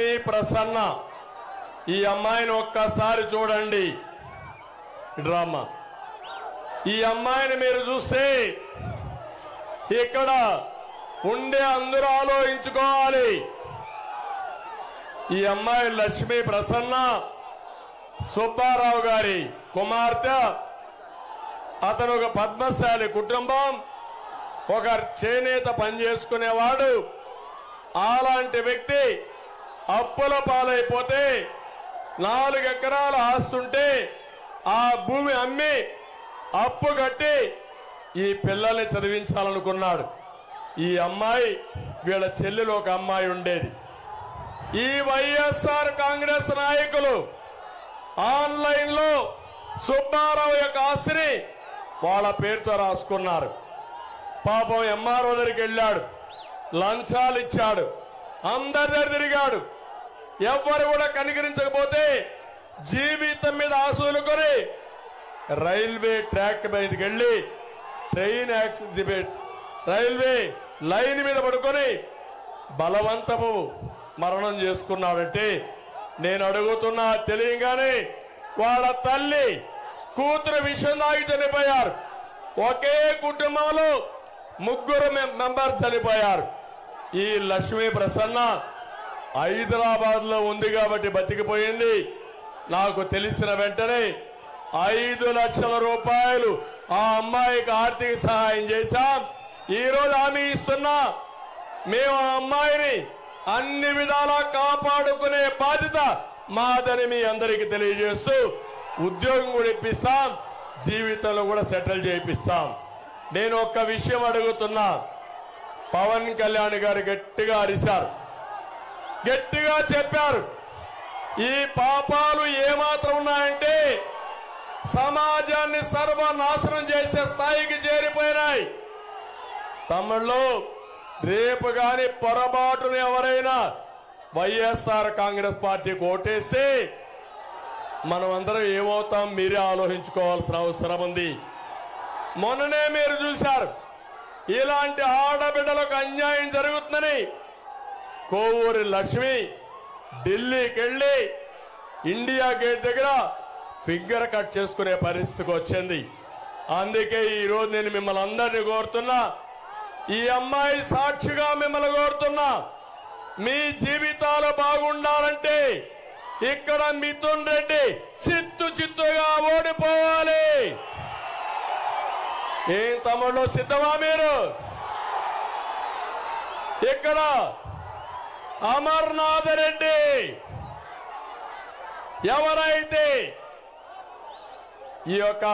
లక్ష్మీ ప్రసన్న ఈ అమ్మాయిని ఒక్కసారి చూడండి డ్రామా. ఈ అమ్మాయిని మీరు చూస్తే ఇక్కడ ఉండే అందరూ ఆలోచించుకోవాలి. ఈ అమ్మాయి లక్ష్మీ ప్రసన్న సుబ్బారావు గారి కుమార్తె. అతను ఒక పద్మశాలి కుటుంబం, ఒక చేనేత పని చేసుకునేవాడు. అలాంటి వ్యక్తి అప్పుల పాలైపోతే 4 ఎకరాల ఆస్తుంటే ఆ భూమి అమ్మి అప్పు కట్టి ఈ పిల్లల్ని చదివించాలనుకున్నాడు. ఈ అమ్మాయి వీళ్ళ చెల్లెలు ఒక అమ్మాయి ఉండేది. ఈ వైఎస్ఆర్ కాంగ్రెస్ నాయకులు ఆన్లైన్ లో సుబ్బారావు యొక్క ఆస్తిని వాళ్ళ పేరుతో రాసుకున్నారు. పాపం ఎంఆర్ఓ దగ్గరికి వెళ్ళాడు, లంచాలు ఇచ్చాడు, అందరి దగ్గర తిరిగాడు. ఎవ్వరు కూడా కనికరించకపోతే జీవితం మీద ఆశలుకొని రైల్వే ట్రాక్ మీదకి వెళ్ళి ట్రైన్ యాక్సిడెంట్ రైల్వే లైన్ మీద పడుకొని బలవంతపు మరణం చేసుకున్నాడంటే నేను అడుగుతున్నా, తెలియగానే వాళ్ళ తల్లి కూతురు విషయం తాగి చనిపోయారు. ఒకే కుటుంబంలో 3 మెంబర్స్ చనిపోయారు. ఈ లక్ష్మీ ప్రసన్న హైదరాబాద్ లో ఉంది కాబట్టి బతికిపోయింది. నాకు తెలిసిన వెంటనే 5 లక్షల రూపాయలు ఆ అమ్మాయికి ఆర్థిక సహాయం చేశాం. ఈ రోజు హామీ ఇస్తున్నా, మేము ఆ అమ్మాయిని అన్ని విధాలా కాపాడుకునే బాధ్యత మాదని మీ అందరికీ తెలియజేస్తూ ఉద్యోగం కూడా ఇప్పిస్తాం, జీవితంలో కూడా సెటిల్ చేయిస్తాం. నేను ఒక్క విషయం అడుగుతున్నా. పవన్ కళ్యాణ్ గారు గట్టిగా అరిశారు, గట్టిగా చెప్పారు. ఈ పాపాలు ఏమాత్రం ఉన్నాయంటే సమాజాన్ని సర్వనాశనం చేసే స్థాయికి చేరిపోయినాయి. తమిళలో రేపు గాని పొరపాటును ఎవరైనా వైఎస్ఆర్ కాంగ్రెస్ పార్టీకి ఓటేస్తే మనమందరం ఏమవుతాం మీరే ఆలోచించుకోవాల్సిన అవసరం ఉంది. మొన్ననే మీరు చూశారు, ఇలాంటి ఆడబిడ్డలకు అన్యాయం జరుగుతుందని కోవూరి లక్ష్మి ఢిల్లీకి వెళ్లి ఇండియా గేట్ దగ్గర ఫింగర్ కట్ చేసుకునే పరిస్థితికి వచ్చింది. అందుకే ఈ రోజు నేను మిమ్మల్ని అందరినీ కోరుతున్నా, ఈ అమ్మాయి సాక్షిగా మిమ్మల్ని కోరుతున్నా, మీ జీవితాలు బాగుండాలంటే ఇక్కడ మిథున్ రెడ్డి చిత్తుగా ఓడిపోవాలి. ఏం తమ్ముళ్ళు సిద్ధమా మీరు? ఇక్కడ అమర్నాథ్ రెడ్డి ఎవరైతే ఈ యొక్క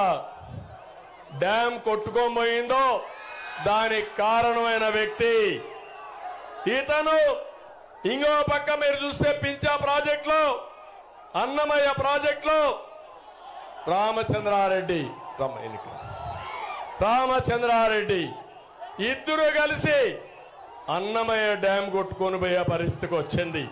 డ్యాం కొట్టుకోబోయిందో దానికి కారణమైన వ్యక్తి ఇతను. ఇంకో పక్క మీరు చూస్తే పించా ప్రాజెక్టులో, అన్నమయ్య ప్రాజెక్టులో రామచంద్రారెడ్డి ఇద్దరు కలిసి అన్నమయ్య డ్యాం కొట్టుకొని పోయే పరిస్థితికి వచ్చింది.